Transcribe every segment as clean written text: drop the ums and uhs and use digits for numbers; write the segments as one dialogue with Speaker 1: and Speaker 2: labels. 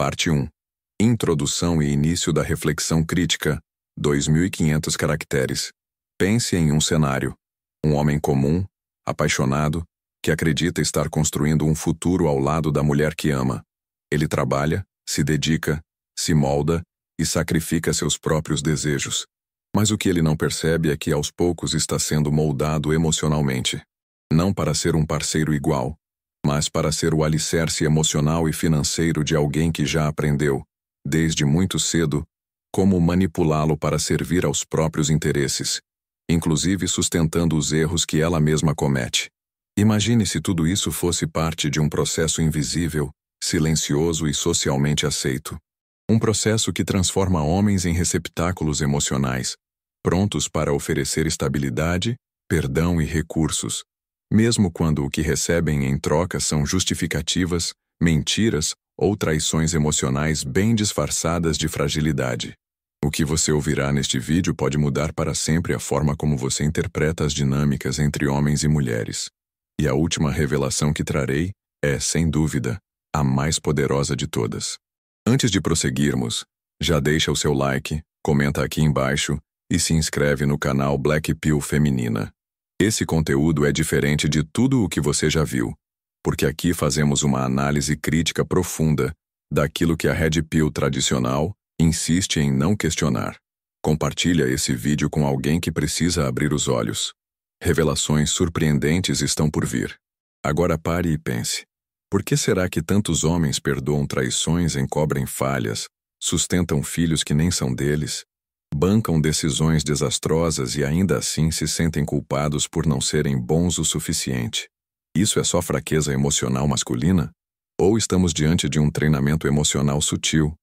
Speaker 1: Parte 1. Introdução e início da reflexão crítica, 2.500 caracteres. Pense em um cenário. Um homem comum, apaixonado, que acredita estar construindo um futuro ao lado da mulher que ama. Ele trabalha, se dedica, se molda e sacrifica seus próprios desejos. Mas o que ele não percebe é que aos poucos está sendo moldado emocionalmente. Não para ser um parceiro igual, mas para ser o alicerce emocional e financeiro de alguém que já aprendeu, desde muito cedo, como manipulá-lo para servir aos próprios interesses, inclusive sustentando os erros que ela mesma comete. Imagine se tudo isso fosse parte de um processo invisível, silencioso e socialmente aceito. Um processo que transforma homens em receptáculos emocionais, prontos para oferecer estabilidade, perdão e recursos, mesmo quando o que recebem em troca são justificativas, mentiras ou traições emocionais bem disfarçadas de fragilidade. O que você ouvirá neste vídeo pode mudar para sempre a forma como você interpreta as dinâmicas entre homens e mulheres. E a última revelação que trarei é, sem dúvida, a mais poderosa de todas. Antes de prosseguirmos, já deixa o seu like, comenta aqui embaixo e se inscreve no canal Black Pill Feminina. Esse conteúdo é diferente de tudo o que você já viu, porque aqui fazemos uma análise crítica profunda daquilo que a Red Pill tradicional insiste em não questionar. Compartilha esse vídeo com alguém que precisa abrir os olhos. Revelações surpreendentes estão por vir. Agora pare e pense. Por que será que tantos homens perdoam traições, encobrem falhas, sustentam filhos que nem são deles, bancam decisões desastrosas e ainda assim se sentem culpados por não serem bons o suficiente? Isso é só fraqueza emocional masculina? Ou estamos diante de um treinamento emocional sutil,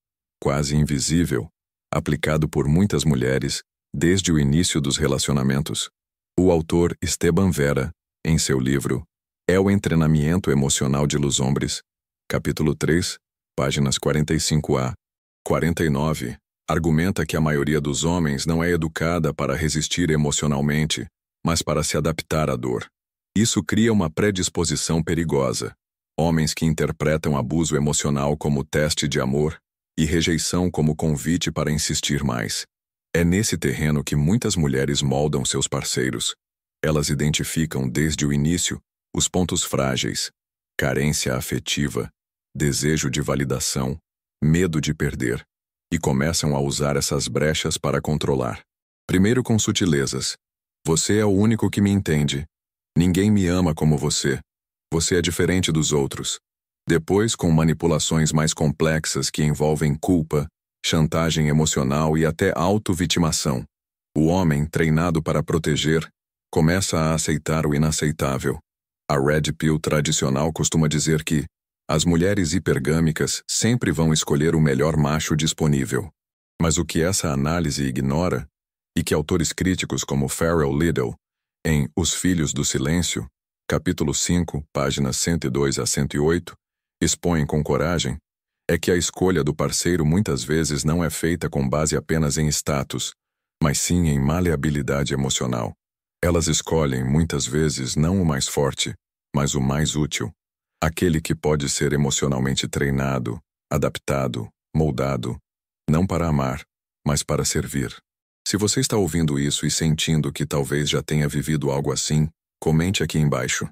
Speaker 1: quase invisível, aplicado por muitas mulheres desde o início dos relacionamentos? O autor Esteban Vera, em seu livro É o Entrenamiento Emocional de los Hombres, capítulo 3, páginas 45a, 49, argumenta que a maioria dos homens não é educada para resistir emocionalmente, mas para se adaptar à dor. Isso cria uma predisposição perigosa. Homens que interpretam abuso emocional como teste de amor e rejeição como convite para insistir mais. É nesse terreno que muitas mulheres moldam seus parceiros. Elas identificam desde o início os pontos frágeis: carência afetiva, desejo de validação, medo de perder, e começam a usar essas brechas para controlar. Primeiro com sutilezas. Você é o único que me entende. Ninguém me ama como você. Você é diferente dos outros. Depois com manipulações mais complexas que envolvem culpa, chantagem emocional e até auto-vitimação. O homem, treinado para proteger, começa a aceitar o inaceitável. A Red Pill tradicional costuma dizer que as mulheres hipergâmicas sempre vão escolher o melhor macho disponível. Mas o que essa análise ignora, e que autores críticos como Farrell Liddell, em Os Filhos do Silêncio, capítulo 5, páginas 102 a 108, expõem com coragem, é que a escolha do parceiro muitas vezes não é feita com base apenas em status, mas sim em maleabilidade emocional. Elas escolhem, muitas vezes, não o mais forte, mas o mais útil. Aquele que pode ser emocionalmente treinado, adaptado, moldado, não para amar, mas para servir. Se você está ouvindo isso e sentindo que talvez já tenha vivido algo assim, comente aqui embaixo.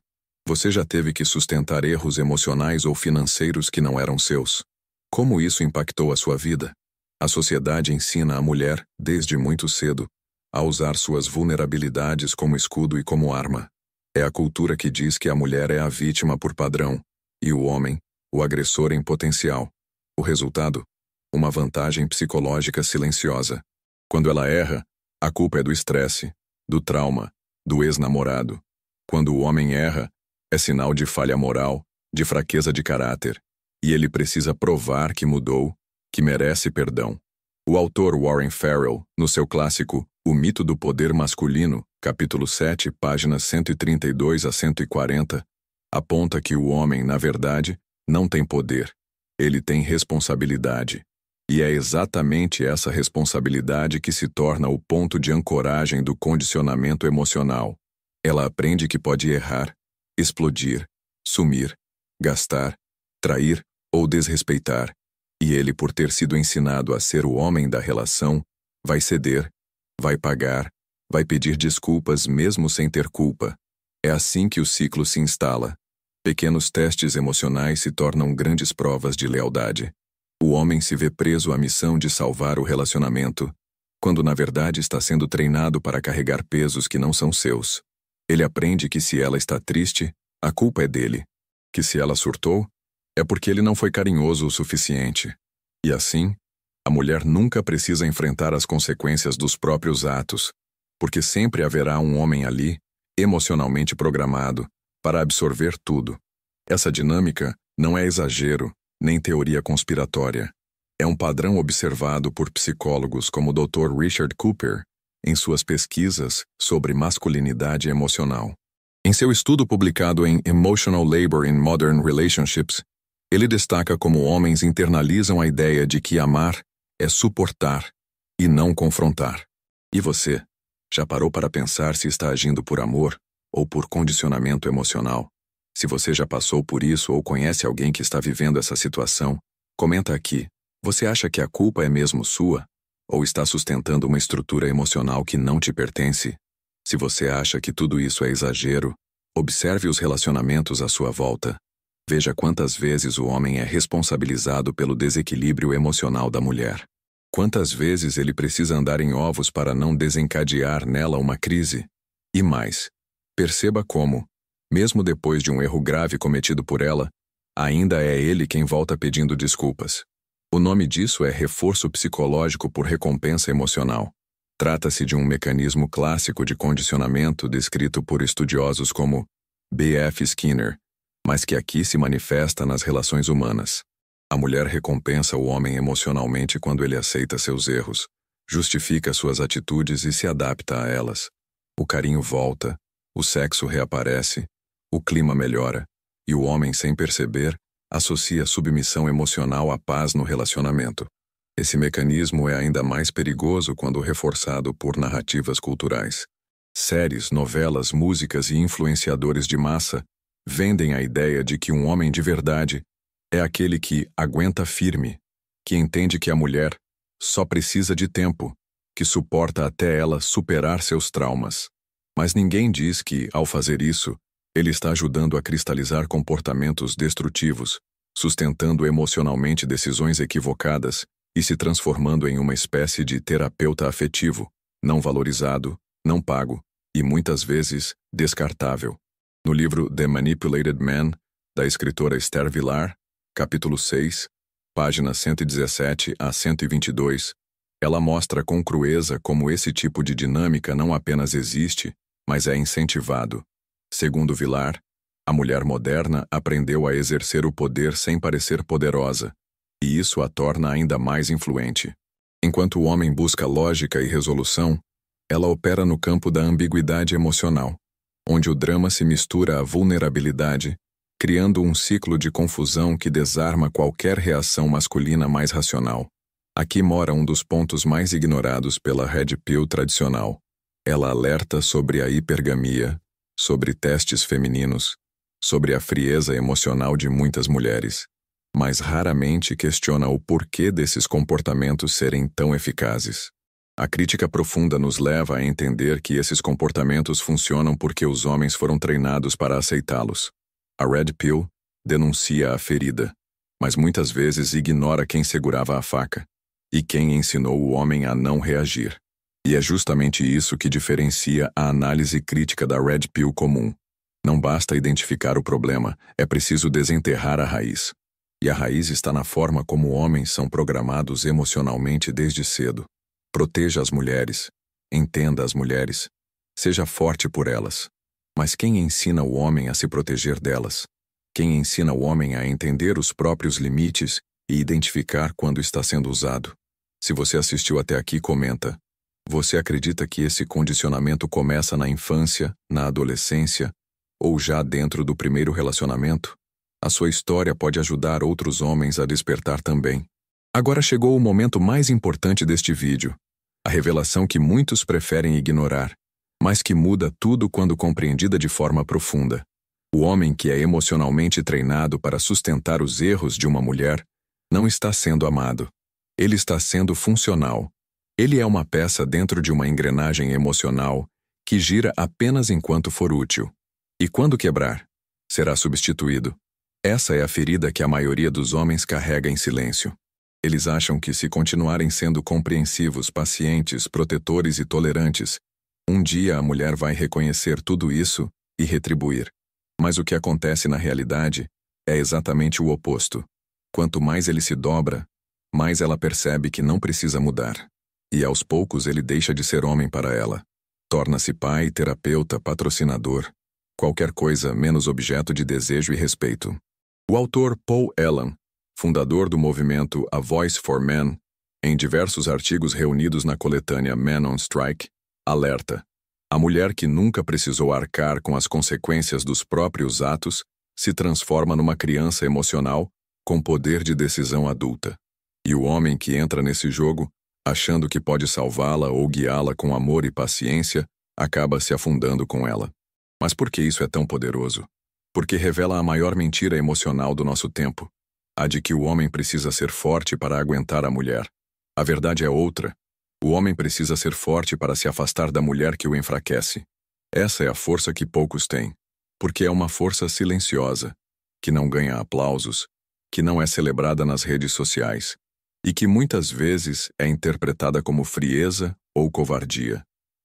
Speaker 1: Você já teve que sustentar erros emocionais ou financeiros que não eram seus? Como isso impactou a sua vida? A sociedade ensina a mulher, desde muito cedo, a usar suas vulnerabilidades como escudo e como arma. É a cultura que diz que a mulher é a vítima por padrão, e o homem, o agressor em potencial. O resultado? Uma vantagem psicológica silenciosa. Quando ela erra, a culpa é do estresse, do trauma, do ex-namorado. Quando o homem erra, é sinal de falha moral, de fraqueza de caráter, e ele precisa provar que mudou, que merece perdão. O autor Warren Farrell, no seu clássico O Mito do Poder Masculino, capítulo 7, páginas 132 a 140, aponta que o homem, na verdade, não tem poder. Ele tem responsabilidade. E é exatamente essa responsabilidade que se torna o ponto de ancoragem do condicionamento emocional. Ela aprende que pode errar, explodir, sumir, gastar, trair ou desrespeitar, E ele, por ter sido ensinado a ser o homem da relação, vai ceder, vai pagar, vai pedir desculpas mesmo sem ter culpa. É assim que o ciclo se instala. Pequenos testes emocionais se tornam grandes provas de lealdade. O homem se vê preso à missão de salvar o relacionamento, quando na verdade está sendo treinado para carregar pesos que não são seus. Ele aprende que se ela está triste, a culpa é dele. Que se ela surtou, é porque ele não foi carinhoso o suficiente. E assim, a mulher nunca precisa enfrentar as consequências dos próprios atos, porque sempre haverá um homem ali, emocionalmente programado, para absorver tudo. Essa dinâmica não é exagero, nem teoria conspiratória. É um padrão observado por psicólogos como o Dr. Richard Cooper em suas pesquisas sobre masculinidade emocional. Em seu estudo publicado em Emotional Labor in Modern Relationships, ele destaca como homens internalizam a ideia de que amar é suportar e não confrontar. E você, já parou para pensar se está agindo por amor ou por condicionamento emocional? Se você já passou por isso ou conhece alguém que está vivendo essa situação, comenta aqui. Você acha que a culpa é mesmo sua? Ou está sustentando uma estrutura emocional que não te pertence? Se você acha que tudo isso é exagero, observe os relacionamentos à sua volta. Veja quantas vezes o homem é responsabilizado pelo desequilíbrio emocional da mulher. Quantas vezes ele precisa andar em ovos para não desencadear nela uma crise? E mais, perceba como, mesmo depois de um erro grave cometido por ela, ainda é ele quem volta pedindo desculpas. O nome disso é reforço psicológico por recompensa emocional. Trata-se de um mecanismo clássico de condicionamento descrito por estudiosos como B.F. Skinner, mas que aqui se manifesta nas relações humanas. A mulher recompensa o homem emocionalmente quando ele aceita seus erros, justifica suas atitudes e se adapta a elas. O carinho volta, o sexo reaparece, o clima melhora, e o homem, sem perceber, associa submissão emocional à paz no relacionamento. Esse mecanismo é ainda mais perigoso quando reforçado por narrativas culturais. Séries, novelas, músicas e influenciadores de massa vendem a ideia de que um homem de verdade é aquele que aguenta firme, que entende que a mulher só precisa de tempo, que suporta até ela superar seus traumas. Mas ninguém diz que, ao fazer isso, ele está ajudando a cristalizar comportamentos destrutivos, sustentando emocionalmente decisões equivocadas e se transformando em uma espécie de terapeuta afetivo, não valorizado, não pago e, muitas vezes, descartável. No livro The Manipulated Man, da escritora Esther Vilar, capítulo 6, páginas 117 a 122, ela mostra com crueza como esse tipo de dinâmica não apenas existe, mas é incentivado. Segundo Vilar, a mulher moderna aprendeu a exercer o poder sem parecer poderosa, e isso a torna ainda mais influente. Enquanto o homem busca lógica e resolução, ela opera no campo da ambiguidade emocional, onde o drama se mistura à vulnerabilidade, criando um ciclo de confusão que desarma qualquer reação masculina mais racional. Aqui mora um dos pontos mais ignorados pela Red Pill tradicional. Ela alerta sobre a hipergamia, sobre testes femininos, sobre a frieza emocional de muitas mulheres, mas raramente questiona o porquê desses comportamentos serem tão eficazes. A crítica profunda nos leva a entender que esses comportamentos funcionam porque os homens foram treinados para aceitá-los. A Red Pill denuncia a ferida, mas muitas vezes ignora quem segurava a faca e quem ensinou o homem a não reagir. E é justamente isso que diferencia a análise crítica da Red Pill comum. Não basta identificar o problema, é preciso desenterrar a raiz. E a raiz está na forma como homens são programados emocionalmente desde cedo. Proteja as mulheres, entenda as mulheres, seja forte por elas. Mas quem ensina o homem a se proteger delas? Quem ensina o homem a entender os próprios limites e identificar quando está sendo usado? Se você assistiu até aqui, comenta. Você acredita que esse condicionamento começa na infância, na adolescência, ou já dentro do primeiro relacionamento? A sua história pode ajudar outros homens a despertar também. Agora chegou o momento mais importante deste vídeo. A revelação que muitos preferem ignorar, mas que muda tudo quando compreendida de forma profunda. O homem que é emocionalmente treinado para sustentar os erros de uma mulher Não está sendo amado. Ele está sendo funcional. Ele é uma peça dentro de uma engrenagem emocional que gira apenas enquanto for útil. E quando quebrar, será substituído. Essa é a ferida que a maioria dos homens carrega em silêncio. Eles acham que, se continuarem sendo compreensivos, pacientes, protetores e tolerantes, um dia a mulher vai reconhecer tudo isso e retribuir. Mas o que acontece na realidade é exatamente o oposto. Quanto mais ele se dobra, mais ela percebe que não precisa mudar. E aos poucos ele deixa de ser homem para ela. Torna-se pai, terapeuta, patrocinador. Qualquer coisa menos objeto de desejo e respeito. O autor Paul Elam, fundador do movimento A Voice for Men, em diversos artigos reunidos na coletânea Men on Strike, alerta: a mulher que nunca precisou arcar com as consequências dos próprios atos se transforma numa criança emocional com poder de decisão adulta. E o homem que entra nesse jogo, achando que pode salvá-la ou guiá-la com amor e paciência, acaba se afundando com ela. Mas por que isso é tão poderoso? Porque revela a maior mentira emocional do nosso tempo, a de que o homem precisa ser forte para aguentar a mulher. A verdade é outra. O homem precisa ser forte para se afastar da mulher que o enfraquece. Essa é a força que poucos têm, porque é uma força silenciosa, que não ganha aplausos, que não é celebrada nas redes sociais, e que muitas vezes é interpretada como frieza ou covardia.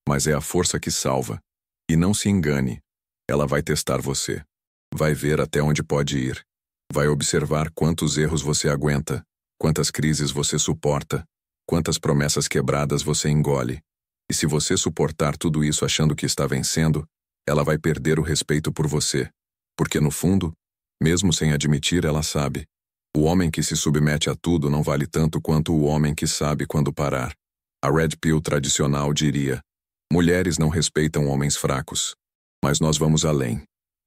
Speaker 1: Mas é a força que salva. E não se engane, ela vai testar você. Vai ver até onde pode ir. Vai observar quantos erros você aguenta, quantas crises você suporta, quantas promessas quebradas você engole. E se você suportar tudo isso achando que está vencendo, ela vai perder o respeito por você. Porque no fundo, mesmo sem admitir, ela sabe. O homem que se submete a tudo não vale tanto quanto o homem que sabe quando parar. A Red Pill tradicional diria: mulheres não respeitam homens fracos. Mas nós vamos além.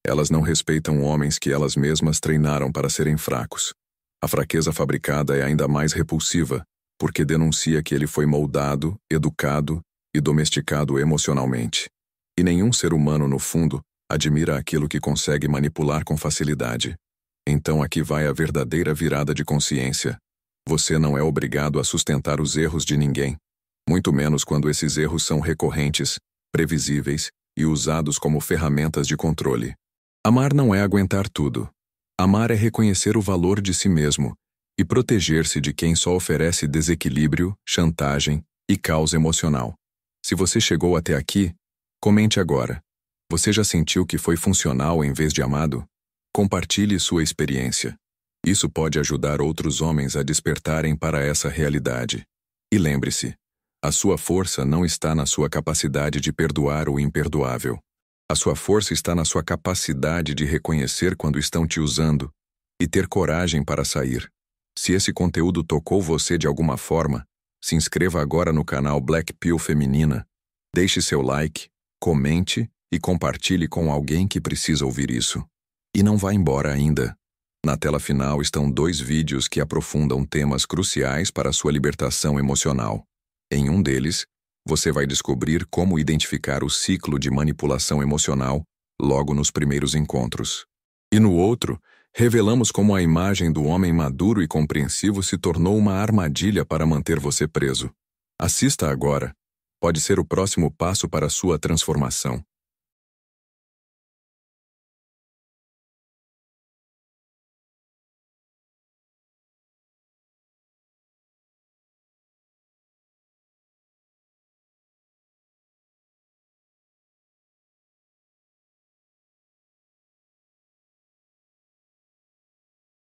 Speaker 1: Elas não respeitam homens que elas mesmas treinaram para serem fracos. A fraqueza fabricada é ainda mais repulsiva, porque denuncia que ele foi moldado, educado e domesticado emocionalmente. E nenhum ser humano, no fundo, admira aquilo que consegue manipular com facilidade. Então aqui vai a verdadeira virada de consciência. Você não é obrigado a sustentar os erros de ninguém, muito menos quando esses erros são recorrentes, previsíveis e usados como ferramentas de controle. Amar não é aguentar tudo. Amar é reconhecer o valor de si mesmo e proteger-se de quem só oferece desequilíbrio, chantagem e caos emocional. Se você chegou até aqui, comente agora. Você já sentiu que foi funcional em vez de amado? Compartilhe sua experiência. Isso pode ajudar outros homens a despertarem para essa realidade. E lembre-se, a sua força não está na sua capacidade de perdoar o imperdoável. A sua força está na sua capacidade de reconhecer quando estão te usando e ter coragem para sair. Se esse conteúdo tocou você de alguma forma, se inscreva agora no canal Black Pill Feminina, deixe seu like, comente e compartilhe com alguém que precisa ouvir isso. E não vá embora ainda. Na tela final estão 2 vídeos que aprofundam temas cruciais para a sua libertação emocional. Em um deles, você vai descobrir como identificar o ciclo de manipulação emocional logo nos primeiros encontros. E no outro, revelamos como a imagem do homem maduro e compreensivo se tornou uma armadilha para manter você preso. Assista agora. Pode ser o próximo passo para a sua transformação.